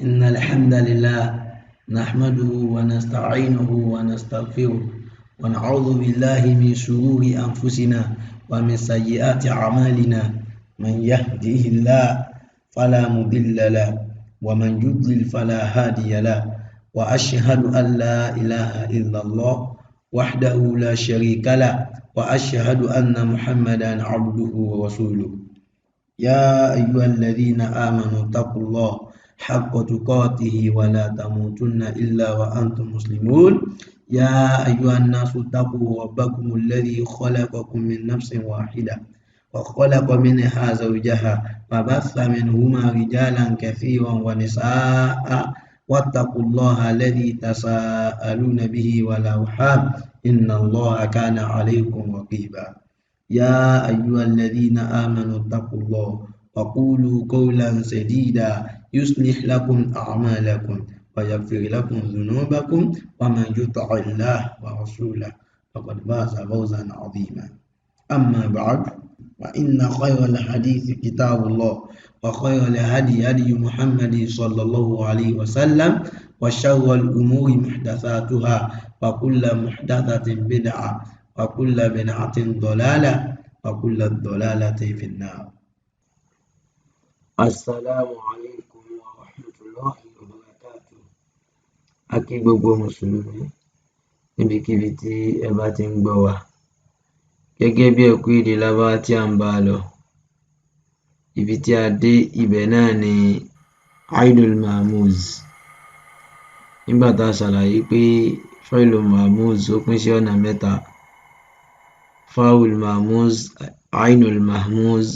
إن الحمد لله نحمده ونستعينه ونستغفره ونعوذ بالله من شرور أنفسنا ومن سيئات أعمالنا من يهده الله فلا مضل له ومن يضلل فلا هادي له وأشهد أن لا إله إلا الله وحده لا شريك له وأشهد أن محمدا عبده ورسوله يا أيها الذين آمنوا اتقوا الله حق تقاته ولا تموتن إلا وأنتم مسلمون يا أيها الناس اتقوا ربكم الذي خلقكم من نفس واحدة وخلق منها زوجها وبث منهما رجالا كثيرا ونساء واتقوا الله الذي تساءلون به والأرحام إن الله كان عليكم رقيبا يا أيها الذين آمنوا اتقوا الله وقولوا قولا سديدا يصلح لكم أعمالكم ويغفر لكم ذنوبكم ومن يطع الله ورسوله فقد فاز فوزا عظيما أما بعد فإن خير الحديث كتاب الله وخير الهدي هدي محمد صلى الله عليه وسلم وشر الأمور محدثاتها وكل محدثة بدعة وكل بدعة ضلالة وكل ضلالة في النار. السلام عليكم ورحمة الله وبركاته. Akí gbogbo mùsùlùmí níbikíbi tí ẹ bá ti ń gbọ́ wa, gẹ́gẹ́ bí ẹ̀kọ́ èdè Lárúbáwá tí à ń bá lọ, ibi tí a dé ibẹ̀ náà ni Ainul Mahmuz. Nígbà tá a ṣàlàyé pé Failul Mahmuz ó pín sí ọ̀nà mẹ́ta: Fa'ul Mahmuz, Ainul Mahmuz,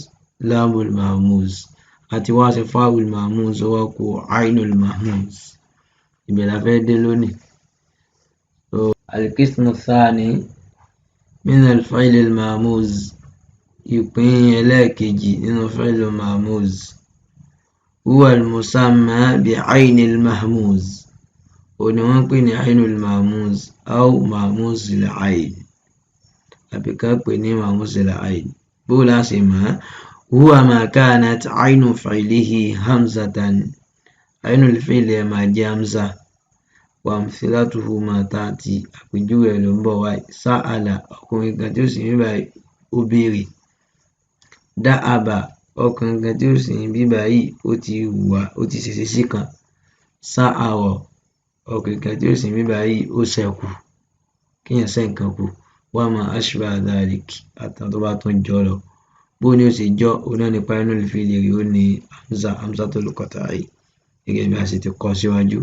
Lamul Mahmuz. Àti wá sí Fa'ul Mahmuz ó wá kù Ainul Mahmuz. Ibẹ̀ la fẹ́ dé lónìí. Al-Qismu Thani min al-Failil Mahmuz, ìpín ẹlẹ́ẹ̀kejì nínú Failul Mahmuz. Huwa al-musamma bi Ainil Mahmuz. Òun ni wọ́n pè ní Ainul Mahmuz aw Mahmuzul Ain, àbí ká pè ní Mahmuzul Ain. Bó la ṣe mọ̀? Huwa ma kanat ainu fa'ilihi hamzatan. Ainul fi'li ẹ̀ máa jẹ́ hamza. Wa amthilatuhu ma ta'ti, àpèjúwe ló ń bọ̀ wáyé. Sa'ala, ọkùnrin kan tí ó sì ń bíbáyìí ó béèrè. Da'aba, ọkùnrin kan tí ó sì ń bíbáyìí ó ti hùwà, ó ti ṣèṣe sí kan. Sa'ara, ọkùnrin kan tí ó sì ń bíbáyìí ó ṣẹ́kù, kíyàn ṣẹ́ nǹkan kù. Wa ma ashbaha dhalik, àtàwọn tó bá tún jọ lọ. Bó ni ó ṣe jọ? Òun náà nípa Ainul fi'li rí ó ní hamzatul qat'i, gẹ́gẹ́ bí a ṣe ti kọ síwájú.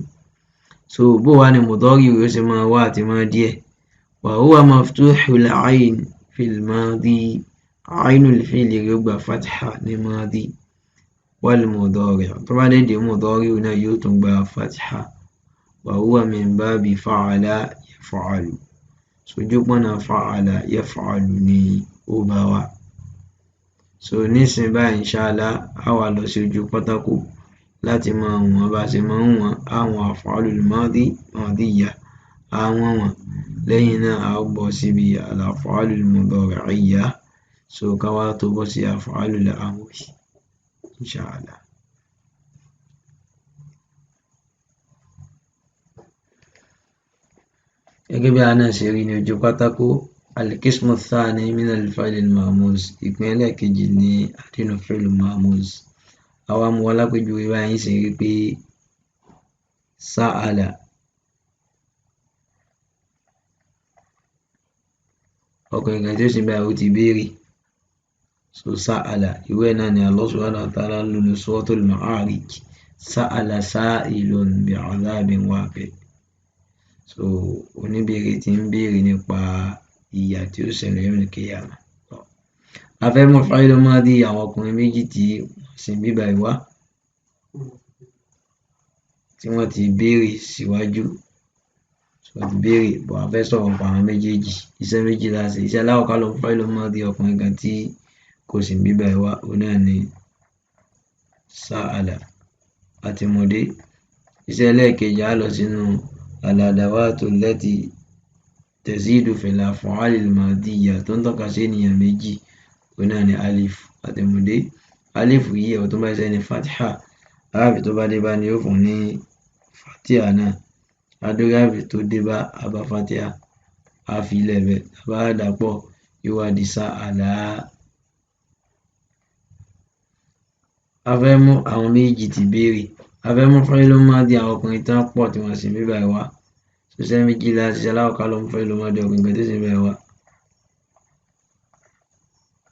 So bó wá ni mudari ó ṣe máa wá àti máa díẹ̀? Wa huwa maftuhul ain fil madi. Ainul fi'li rí ó gba fatha ní madi. Wal mudari, tó bá dé dé mudari náà yóò tún gba fatha. Wa huwa min babi fa'ala yaf'alu. Sojú pọ̀nà fa'ala yaf'alu ni ó bá wá. So nísìnyí báyìí inshallah a wá lọ sí ojú pátákó láti máa wọ̀n bá ṣe máa ń wọ̀n àwọn af'alul madiyya àwọn wọ̀n. Lẹ́yìn náà a ó bọ́ síbi al-af'alul mudari'iyya. So ká wá tó bọ́ sí af'alul amri inshallah. Gẹ́gẹ́ bí a náà ṣe rí ní ojú pátákó, Al-Qismu Thani min al-Failil Mahmuz, ìpín ẹlẹ́ẹ̀kejì ní nínú Failul Mahmuz. Àwa mú wa lápèjúwe báyìí ṣe rí pé Sa'ala, ọkùnrin kan tí ó sì ń báyìí ó ti béèrè. So Sa'ala, ìwé náà ni Allah subhanahu wa ta'ala ń lò ní Suratul Ma'arij. Sa'ala sa'ilun bi'adhabin waqi'. So oníbèrè tí ń béèrè nípa ìyà tí ó ṣẹlẹ̀ ní Qiyamah. A fẹ́ mú Failul Madi àwọn ọkùnrin méjì tí wọ́n sì ń bíbáyìí wá, tí wọ́n ti béèrè síwájú. So wọ́n ti béèrè, bọ̀ a fẹ́ sọ̀rọ̀ nípa àwọn méjèèjì. Iṣẹ́ méjì la ṣe. Iṣẹ́ alákọ̀ọ́kọ́ ló ń Failul Madi ọkùnrin kan tí kò sì ń bíbáyìí wá, òun náà ni Sa'ala àti mọ̀dé. Iṣẹ́ ẹlẹ́ẹ̀kejì á lọ sínú al-adawatu allati tazidu fil af'alil madiyya, tó ń tọ́ka sí ènìyàn méjì, òun náà ni alif àti mọ̀dé. Alif yìí ọ̀tún bá ṣe ní fatha, aráàfin tó bá dé bá ni yóò fún ní fatiha náà, adórí aráàfin tó dé bá a bá fatiha á fi ilẹ̀ bẹ́ẹ̀, tá bá dà pọ̀ yóò wá di sa'ala. A fẹ́ mú àwọn méjì ti béèrè, a fẹ́ mú fi'lu madi àwọn ọkùnrin tán pọ̀ tí wọ́n sì ń bí báyìí wá. Iṣẹ́ méjì láti ṣe, alákọ̀ọ́kọ́ ló mú fi'lu madi ọkùnrin kan tó sì ń báyìí wá.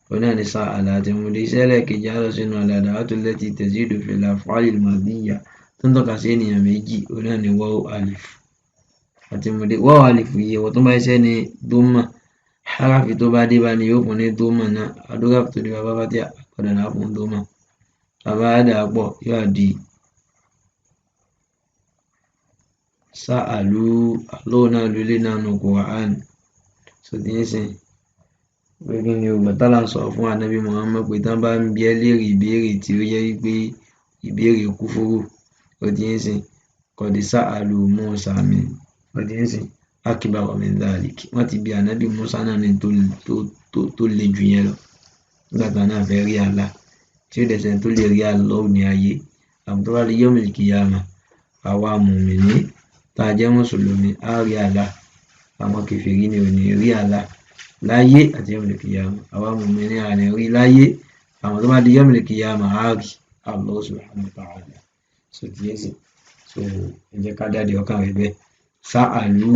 Òun náà ni sa'ala àti mudé. Iṣẹ́ ẹlẹ́ẹ̀kejì á lọ sínú al-adawatu allati tazidu fil af'ali al-madiyya tó ń tọ́ka sí ènìyàn méjì, òun náà ni waw alif àti mudé. Waw alif yìí ìwọ̀n tó bá ṣiṣẹ́ ní dhamma, harafi tó bá dé bá ni yóò fún ní dhamma náà, adórí harafi tó dé bá bá fatiha padà náà fún dhamma. Tàbá dà pọ̀ yóò di sa'alu. Allah náà ló lé náà nù Qur'an. So tí ń sìn pé kí ni ògbà tálà ń sọ fún Ànábì Muhammad pé tán bá ń bi ẹ́ léèrè ìbéèrè tí ó jẹ́ wípé ìbéèrè kúfúrú, ó ti ń sìn qad sa'alu Musa min, ó ti ń sìn akbar min dhalik, wọ́n ti bi Ànábì Musa náà ní tó le jù yẹn lọ nígbà tán náà fẹ́ rí Allah, tí ó dẹ̀sẹ̀ tó lè rí Allah ní ayé. Àmọ́ tó bá di yawmil qiyamah, àwa mùmínì tá a jẹ́ mùsùlùmí á rí Allah, àwọn kèfèrí ni ò ní rí Allah láyé àti yawmil qiyamah. Àwa mùmínì à ní rí láyé, àmọ́ tó bá di yawmil qiyamah á rí Allah subhanahu wa ta'ala. So tí yẹn sìn, so ẹ jẹ́ ká dáde ọkàn rẹ̀ bẹ́ẹ̀. Sa'alu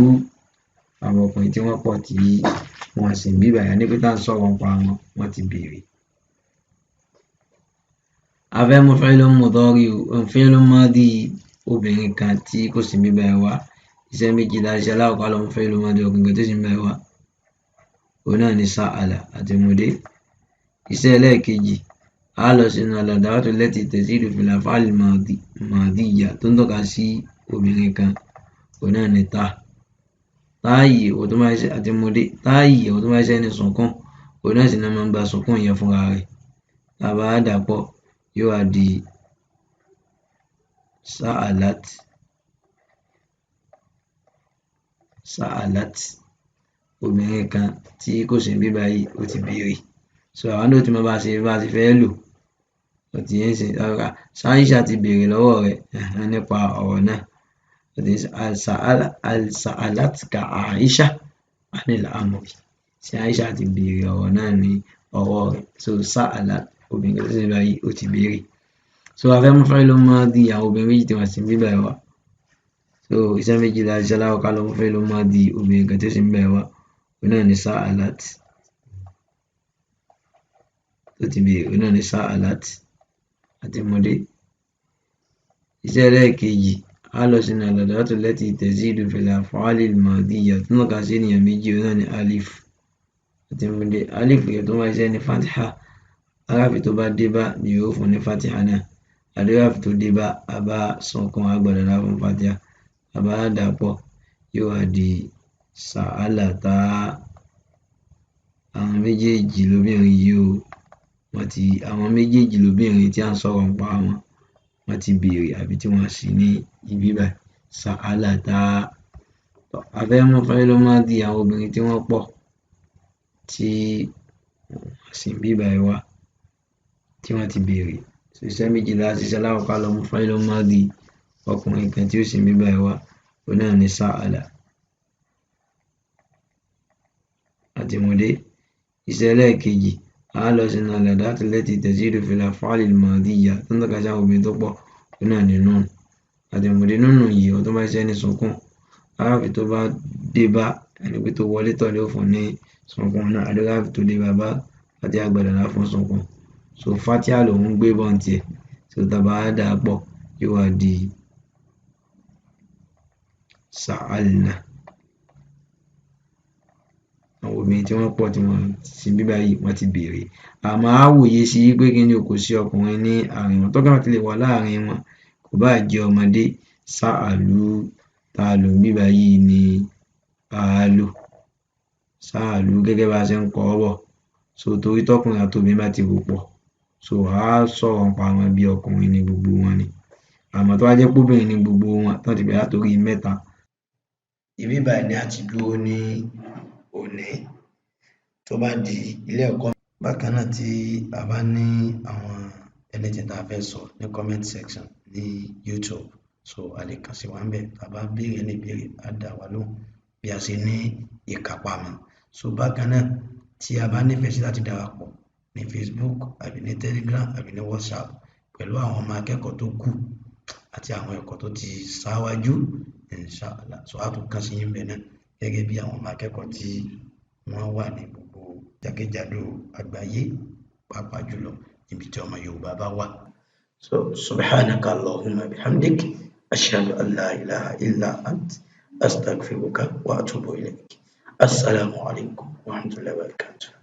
àwọn ọkùnrin tí wọ́n pọ̀ tí wọ́n sì ń bí báyìí ní pé tá ń sọ̀rọ̀ nípa wọn, wọ́n ti béèrè. A fẹ́ mú fi'lu madi obìnrin kan tí kò sí ń bí báyìí wá. Iṣẹ́ méjì láti ṣe, alákọ̀ọ́kọ́ ló mú fi'lu madi ọkùnrin kan tó sì ń báyìí wá. Òun náà ni sa'ala àti mudé. Iṣẹ́ ẹlẹ́ẹ̀kejì á lọ sínú al-adawatu allati tazidu fil af'ali al-madiyya tó ń tọ́ka sí obìnrin kan, òun náà ni ta. Táàyì òun tó máa ṣe àti mudé. Táàyì òun tó máa ṣe ní sunkún, òun náà sì náà máa ń gba sunkún yẹn fúnra rẹ̀. Tàbá dà pọ̀ yóò wá di sa'alat. Sa'alat obìnrin kan tí kò sí ń bí báyìí ó ti béèrè. So àwọn náà tí mo bá ti fẹ́ lò, ó ti ń sìn Aisha ti béèrè lọ́wọ́ rẹ̀ nípa ọ̀rọ̀ náà. Al-sa'alatka Aisha anil amri. Ṣé Aisha ti béèrè ọ̀rọ̀ náà ní ọwọ́ rẹ̀? So sa'ala obìnrin kan tó sì ń báyìí ó ti béèrè. So a fẹ́ mú fi'lu madi àwọn obìnrin méjì tí wọ́n sì ń bí báyìí wá. So iṣẹ́ méjì láti ṣe, alákọ̀ọ́kọ́ ló mú fi'lu madi obìnrin kan tó sì ń báyìí wá. Òun náà ni sa'alat. Tó ti béèrè, òun náà ni sa'alat àti mudé. Iṣẹ́ ẹlẹ́ẹ̀kejì á lọ sínú al-adawatu allati tazidu fil af'ali al-madiyya tó ń tọ́ka sí ènìyàn méjì, òun náà ni alif àti mudé. Alif yẹn tó máa ṣe ní fatiha, aráàfin tó bá dé bá ni yóò fún ní fatiha náà, adórí aráàfin tó dé bá a bá sunkún agbọ̀dọ̀ náà fún fatiha. Àbá dà pọ̀ yóò wá di sa'alata. Àwọn méjèèjì lóbìnrin yìí o, àwọn méjèèjì lóbìnrin tí à ń sọ̀rọ̀ nípa wọn, wọ́n ti béèrè àbí tí wọ́n sì ní ibi báyìí sa'alata. A fẹ́ mú fi'lu madi àwọn obìnrin tí wọ́n pọ̀ tí wọ́n sì ń bí báyìí wá, tí wọ́n ti béèrè. So iṣẹ́ méjì láti ṣe, alákọ̀ọ́kọ́ ló mú fi'lu madi ọkùnrin kan tí ó sì ń bí báyìí wá. Òun náà ni sa'ala àti mudé. Iṣẹ́ ẹlẹ́ẹ̀kejì á lọ sínú al-adawatu allati tazidu fil af'ali al-madiyya tó ń tọ́ka sí àwọn obìnrin tó pọ̀, òun náà ni nun àti mudé. Nunu yìí òun tó máa ṣe ní sunkún, aráàfin tó bá dé bá ẹni pé tó wọlé tọ̀ ló fún ní sunkún náà, adórí aráàfin tó dé bá bá fatiha agbọ̀dọ̀ náà fún sunkún. So fatiha lòun gbé bọ̀ ní tiẹ̀. So tàbá dà pọ̀ yóò wá di sa'alna. Àwọn obìnrin tí wọ́n pọ̀ tí wọ́n sì ń bí báyìí wọ́n ti béèrè. Àmọ́ á wòye sí pé kí ni kò sí ọkùnrin ní àárín wọn. Tọ́kàn bá ti lè wà láàrin wọn, kò bá jẹ́ ọmọdé, sa'alu tá a lò ń bí báyìí ni a lò. Sa'alu gẹ́gẹ́ bá a ṣe ń kọ́ bọ̀. So torí tọkùnrin àti obìnrin bá ti rò pọ̀, so a sọ̀rọ̀ nípa wọn bí ọkùnrin ní gbogbo wọn ni. Àmọ́ tó bá jẹ́ pé obìnrin ní gbogbo wọn, tán ti bẹ̀rẹ̀ látorí mẹ́ta. Ibi báyìí ni a ti dúró ní òní. Tó bá di ilé ẹ̀kọ́ bákan náà tí a bá ní àwọn anything tá a fẹ́ sọ ní comment section ní YouTube, so a lè kàn sí wa ńbẹ̀, tá a bá béèrè ní ìbéèrè á dá wa lóhùn bí a ṣe ní ìkápá mọ́. So bákan náà tí a bá nífẹ̀ẹ́ sí láti darapọ̀ ní Facebook àbí ní Telegram àbí ní WhatsApp pẹ̀lú àwọn ọmọ akẹ́kọ̀ọ́ tó kù àti àwọn ẹ̀kọ́ tó ti ṣáwájú, inshallah, so a tún kàn sí yín ńbẹ̀ náà gẹ́gẹ́ bí àwọn ọmọ akẹ́kọ̀ọ́ tí wọ́n wà ní gbogbo jákèjádò àgbáyé, pàápàá jùlọ níbi tí ọmọ Yorùbá bá wà. So subhanaka Allahumma bihamdik ashhadu an la ilaha illa ant astaghfiruka wa atubu ilayk. Assalamu alaikum wa rahmatullahi wa barakatuh.